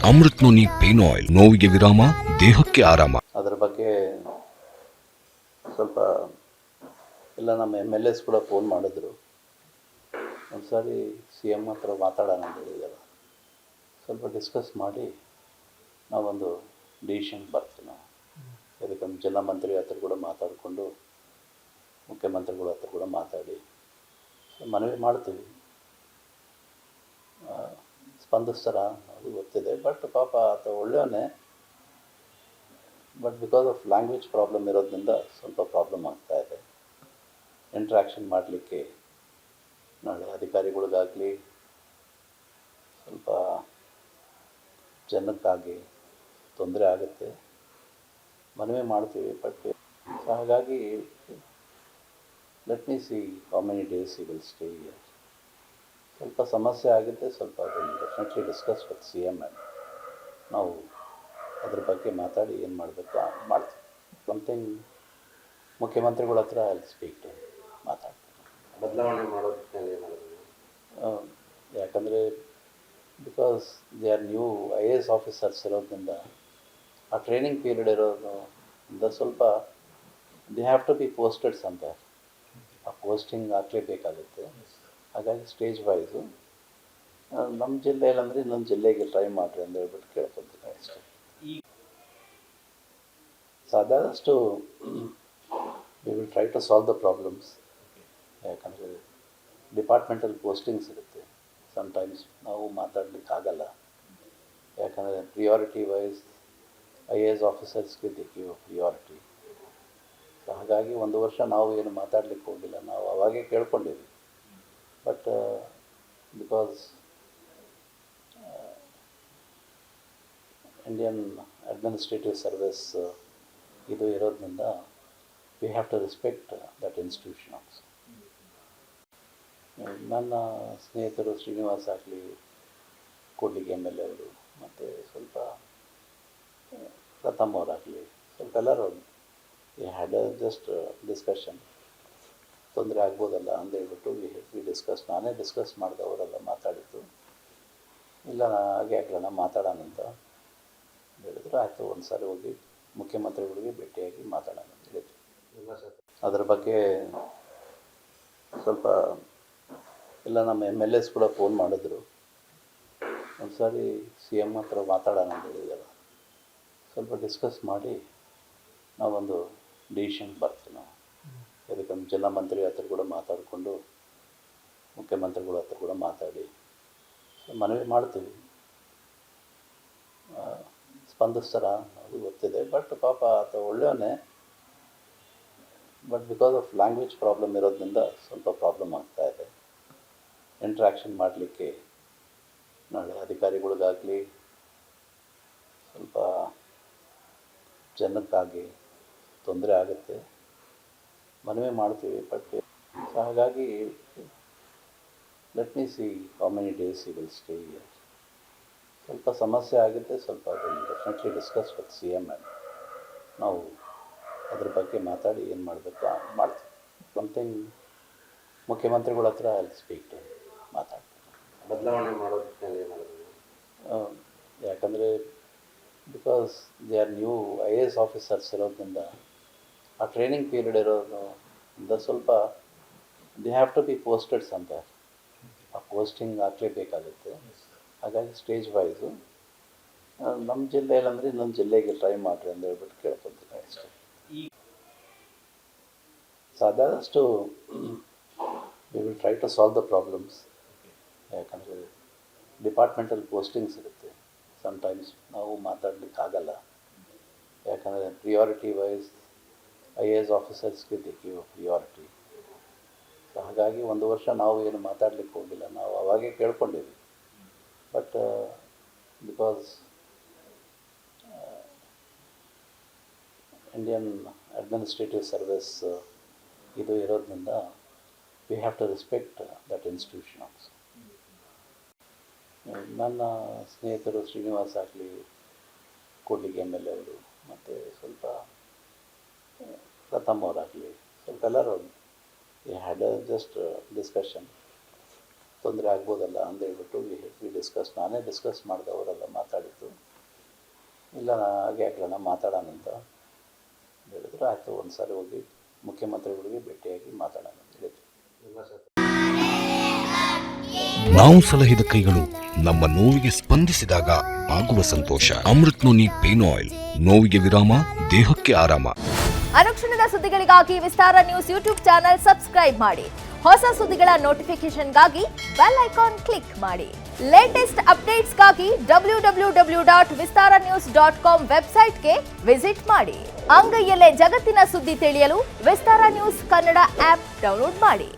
Amrit noni pain oil, ನೋವಿಗೆ ವಿರಾಮ, ದೇಹಕ್ಕೆ ಆರಾಮ. ಅದರ ಬಗ್ಗೆ ಸ್ವಲ್ಪ ಎಲ್ಲ ನಮ್ಮ MLS ಕೂಡ ಫೋನ್ ಮಾಡಿದ್ರು. ಒಂದು ಸಾರಿ CM ಹತ್ರ ಮಾತಾಡೋಣ ಅಂತ ಹೇಳಿದ್ದಾರೆ. ಸ್ವಲ್ಪ ಡಿಸ್ಕಸ್ ಮಾಡಿ ನಾವೊಂದು ಡಿಸಿಷನ್ ಬರ್ತೀವಿ ನಾವು. ಅದಕ್ಕೆ ಜಿಲ್ಲಾ ಮಂತ್ರಿ ಹತ್ರ ಕೂಡ ಮಾತಾಡಿಕೊಂಡು ಮುಖ್ಯಮಂತ್ರಿಗಳ ಹತ್ರ ಕೂಡ ಮಾತಾಡಿ ಮನವಿ ಮಾಡ್ತೀವಿ. ಸ್ಪಂದಿಸ್ತಾರ ಅದು ಗೊತ್ತಿದೆ, ಬಟ್ ಪಾಪ ಆತ ಒಳ್ಳೆಯವನೇ, but because of language problem ಇರೋದ್ರಿಂದ ಸ್ವಲ್ಪ ಪ್ರಾಬ್ಲಮ್ ಆಗ್ತಾಯಿದೆ. ಇಂಟ್ರ್ಯಾಕ್ಷನ್ ಮಾಡಲಿಕ್ಕೆ ನಾಳೆ ಅಧಿಕಾರಿಗಳಿಗಾಗಲಿ ಸ್ವಲ್ಪ ಜನಕ್ಕಾಗಿ ತೊಂದರೆ ಆಗುತ್ತೆ, ಮನವಿ ಮಾಡ್ತೀವಿ. ಬಟ್ ಹಾಗಾಗಿ let me see how many days he will stay here. ಸ್ವಲ್ಪ ಸಮಸ್ಯೆ ಆಗುತ್ತೆ, ಸ್ವಲ್ಪ ಅದನ್ನು definitely discuss with CM and ನಾವು ಅದ್ರ ಬಗ್ಗೆ ಮಾತಾಡಿ ಏನು ಮಾಡಬೇಕು ಮಾಡ್ತೀವಿ. ಸಮಥಿಂಗ್ ಮುಖ್ಯಮಂತ್ರಿಗಳ ಹತ್ರ ಅಲ್ಲಿ ಸ್ಪೀಕ್ ಮಾತಾಡ್ತೀವಿ. ಬದಲಾವಣೆ ಮಾಡೋದಕ್ಕೆ ಯಾಕಂದರೆ because they are new IAS officers ಇರೋದ್ರಿಂದ ಆ ಟ್ರೈನಿಂಗ್ ಪೀರಿಯಡ್ ಇರೋದ್ರಿಂದ ಸ್ವಲ್ಪ they have to be posted somewhere. ಆ ಪೋಸ್ಟಿಂಗ್ ಆಗಲೇಬೇಕಾಗುತ್ತೆ. ಹಾಗಾಗಿ ಸ್ಟೇಜ್ ವೈಸು ನಮ್ಮ ಜಿಲ್ಲೆಯಲ್ಲಿ ಅಂದರೆ ಇನ್ನೊಂದು ಜಿಲ್ಲೆಗೆ ಟ್ರೈ ಮಾಡಿರಿ ಅಂತ ಹೇಳ್ಬಿಟ್ಟು ಕೇಳ್ಕೊತೀನಿ ಅಷ್ಟೇ. ಸಾಧಾರಣಷ್ಟು we will try to solve the problems. ಯಾಕಂದರೆ ಡಿಪಾರ್ಟ್ಮೆಂಟಲ್ ಪೋಸ್ಟಿಂಗ್ಸ್ ಇರುತ್ತೆ, ಸಮ್ಟೈಮ್ಸ್ ನಾವು ಮಾತಾಡಲಿಕ್ಕಾಗಲ್ಲ. ಯಾಕಂದರೆ ಪ್ರಿಯಾರಿಟಿ ವೈಸ್ IAS ಆಫೀಸರ್ಸ್ಗೆ ದೇ ಗಿವ್ ಪ್ರಿಯಾರಿಟಿ. ಸೊ ಹಾಗಾಗಿ ಒಂದು ವರ್ಷ ನಾವು ಏನು ಮಾತಾಡಲಿಕ್ಕೆ ಹೋಗಿಲ್ಲ, ನಾವು ಅವಾಗೇ ಕೇಳ್ಕೊಂಡಿವಿ. But because Indian administrative service ಇದು ಇರೋದ್ರಿಂದ we have to respect that institution also. ನನ್ನ ಸ್ನೇಹಿತರು ಶ್ರೀನಿವಾಸ್ ಆಗಲಿ, ಕೂಡ್ಲಿಗಿ MLA ಅವರು, ಮತ್ತು ಸ್ವಲ್ಪ ಪ್ರಥಮ್ ಅವರಾಗಲಿ, ಸ್ವಲ್ಪ ಎಲ್ಲರೂ ಹ್ಯಾಡ್ ಜಸ್ಟ್ ಡಿಸ್ಕಷನ್. ತೊಂದರೆ ಆಗ್ಬೋದಲ್ಲ ಅಂತ ಹೇಳ್ಬಿಟ್ಟು ವಿ ಡಿಸ್ಕಸ್. ನಾನೇ ಡಿಸ್ಕಸ್ ಮಾಡಿದೆ, ಅವರೆಲ್ಲ ಮಾತಾಡಿದ್ದು. ಇಲ್ಲ ಹಾಗೆ ಆಗಲ್ಲ ಮಾತಾಡೋಣ ಅಂತ ಹೇಳಿದ್ರು. ಆಯಿತು, ಒಂದು ಸಾರಿ ಹೋಗಿ ಮುಖ್ಯಮಂತ್ರಿಗಳಿಗೆ ಭೇಟಿಯಾಗಿ ಮಾತಾಡೋಣ ಅಂತ ಹೇಳಿದ್ರು. ಅದರ ಬಗ್ಗೆ ಸ್ವಲ್ಪ ಎಲ್ಲ ನಮ್ಮ MLS ಕೂಡ ಫೋನ್ ಮಾಡಿದ್ರು. ಒಂದು ಸಾರಿ CM ಹತ್ರ ಮಾತಾಡೋಣ ಅಂತ ಹೇಳಿದ್ದಾರೆ. ಸ್ವಲ್ಪ ಡಿಸ್ಕಸ್ ಮಾಡಿ ನಾವೊಂದು ಡಿಸಿಷನ್ ಬರ್ತೀವಿ ನಾವು. ಅದಕ್ಕೆ ಜಿಲ್ಲಾ ಮಂತ್ರಿ ಹತ್ರ ಕೂಡ ಮಾತಾಡಿಕೊಂಡು ಮುಖ್ಯಮಂತ್ರಿಗಳ ಹತ್ರ ಕೂಡ ಮಾತಾಡಿ ಮನವಿ ಮಾಡ್ತೀವಿ. ಸ್ಪಂದಿಸ್ತಾರ ಅದು ಗೊತ್ತಿದೆ, ಬಟ್ ಪಾಪ ಆತ ಒಳ್ಳೆಯವನೇ, but because of language problem ಇರೋದ್ರಿಂದ ಸ್ವಲ್ಪ ಪ್ರಾಬ್ಲಮ್ ಆಗ್ತಾಯಿದೆ. ಇಂಟ್ರ್ಯಾಕ್ಷನ್ ಮಾಡಲಿಕ್ಕೆ ನಾಳೆ ಅಧಿಕಾರಿಗಳಿಗಾಗಲಿ ಸ್ವಲ್ಪ ಜನಕ್ಕಾಗಿ ತೊಂದರೆ ಆಗುತ್ತೆ, ಮನವಿ ಮಾಡ್ತೀವಿ. ಬಟ್ ಹಾಗಾಗಿ let me see how many days he will stay here. ಸ್ವಲ್ಪ ಸಮಸ್ಯೆ ಆಗುತ್ತೆ, ಸ್ವಲ್ಪ ಅದನ್ನು definitely discuss with CM and ನಾವು ಅದ್ರ ಬಗ್ಗೆ ಮಾತಾಡಿ ಏನು ಮಾಡಬೇಕು ಮಾಡ್ತೀವಿ. ಸಮಥಿಂಗ್ ಮುಖ್ಯಮಂತ್ರಿಗಳ ಹತ್ರ ಅಲ್ಲಿ ಸ್ಪೀಕ್ ಮಾತಾಡ್ತೀವಿ. ಬದಲಾವಣೆ ಮಾಡೋದಕ್ಕೆ ಯಾಕಂದರೆ because they are new IAS officers ಇರೋದ್ರಿಂದ ಆ ಟ್ರೈನಿಂಗ್ ಪೀರಿಯಡ್ ಇರೋದ್ರಿಂದ ಸ್ವಲ್ಪ they have to be posted somewhere. ಆ ಪೋಸ್ಟಿಂಗ್ ಆಗಲೇಬೇಕಾಗುತ್ತೆ. ಹಾಗಾಗಿ ಸ್ಟೇಜ್ ವೈಸು ನಮ್ಮ ಜಿಲ್ಲೆಯಲ್ಲಿ ಅಂದರೆ ಇನ್ನೊಂದು ಜಿಲ್ಲೆಗೆ ಟ್ರೈ ಮಾಡಿರಿ ಅಂತ ಹೇಳ್ಬಿಟ್ಟು ಕೇಳ್ಕೊತೀನಿ ಅಷ್ಟೇ. ಸಾಧಾರಣಷ್ಟು we will try to solve the problems. ಯಾಕಂದರೆ ಡಿಪಾರ್ಟ್ಮೆಂಟಲ್ ಪೋಸ್ಟಿಂಗ್ಸ್ ಇರುತ್ತೆ, ಸಮ್ಟೈಮ್ಸ್ ನಾವು ಮಾತಾಡಲಿಕ್ಕಾಗಲ್ಲ. ಯಾಕಂದರೆ ಪ್ರಿಯಾರಿಟಿ ವೈಸ್ IAS ಆಫೀಸರ್ಸ್ಗೆ ದೇ ಗಿವ್ ಪ್ರಿಯಾರಿಟಿ. ಸೊ ಹಾಗಾಗಿ ಒಂದು ವರ್ಷ ನಾವು ಏನು ಮಾತಾಡಲಿಕ್ಕೆ ಹೋಗಿಲ್ಲ, ನಾವು ಅವಾಗೇ ಕೇಳ್ಕೊಂಡಿವಿ. But because Indian administrative service ಇದು ಇರೋದ್ರಿಂದ we have to respect that institution also. ನನ್ನ ಸ್ನೇಹಿತರು ಶ್ರೀನಿವಾಸ್ ಆಗಲಿ, ಕೂಡ್ಲಿಗಿ MLA ಅವರು, ಮತ್ತು ಸ್ವಲ್ಪ ಪ್ರಥಮ್ ಅವರಾಗಲಿ, ಸ್ವಲ್ಪ ಎಲ್ಲರೂ ಹ್ಯಾಡ್ ಜಸ್ಟ್ ಡಿಸ್ಕಷನ್. ತೊಂದರೆ ಆಗ್ಬೋದಲ್ಲ ಅಂತ ಹೇಳ್ಬಿಟ್ಟು ವಿ ಡಿಸ್ಕಸ್. ನಾನೇ ಡಿಸ್ಕಸ್ ಮಾಡಿದೆ, ಅವರೆಲ್ಲ ಮಾತಾಡಿದ್ದು. ಇಲ್ಲ ಹಾಗೆ ಹಾಕೋಣ ಮಾತಾಡೋಣ ಅಂತ ಹೇಳಿದ್ರು. ಆಯಿತು, ಒಂದು ಸಾರಿ ಹೋಗಿ ಮುಖ್ಯಮಂತ್ರಿಗಳಿಗೆ ಭೇಟಿಯಾಗಿ ಮಾತಾಡೋಣ ಅಂತ ಹೇಳಿದ್ರು. ಇಲ್ಲ ಸರ್. ನಾವು ಸಲಹಿದ ಕೈಗಳು ನಮ್ಮ ನೋವಿಗೆ ಸ್ಪಂದಿಸಿದಾಗ ಆಗುವ ಸಂತೋಷ. ಅಮೃತ್ ನೋನಿ ಪೇನ್ ಆಯಿಲ್, ನೋವಿಗೆ ವಿರಾಮ, ದೇಹಕ್ಕೆ ಆರಾಮ. ಅನುಕ್ಷಣದ ಸುದ್ದಿಗಳಿಗಾಗಿ ವಿಸ್ತಾರ ನ್ಯೂಸ್ ಯೂಟ್ಯೂಬ್ ಚಾನೆಲ್ ಸಬ್ಸ್ಕ್ರೈಬ್ ಮಾಡಿ. ಹೊಸ ಸುದ್ದಿಗಳ ನೋಟಿಫಿಕೇಶನ್ಗಾಗಿ ಬೆಲ್ ಐಕಾನ್ ಕ್ಲಿಕ್ ಮಾಡಿ. ಲೇಟೆಸ್ಟ್ ಅಪ್ಡೇಟ್ಸ್ಗಾಗಿ www.vistaranews.com ವೆಬ್ಸೈಟ್ಗೆ ವಿಸಿಟ್ ಮಾಡಿ. ಅಂಗೈಯಲ್ಲೇ ಜಗತ್ತಿನ ಸುದ್ದಿ ತಿಳಿಯಲು ವಿಸ್ತಾರ ನ್ಯೂಸ್ ಕನ್ನಡ ಆಪ್ ಡೌನ್ಲೋಡ್ ಮಾಡಿ.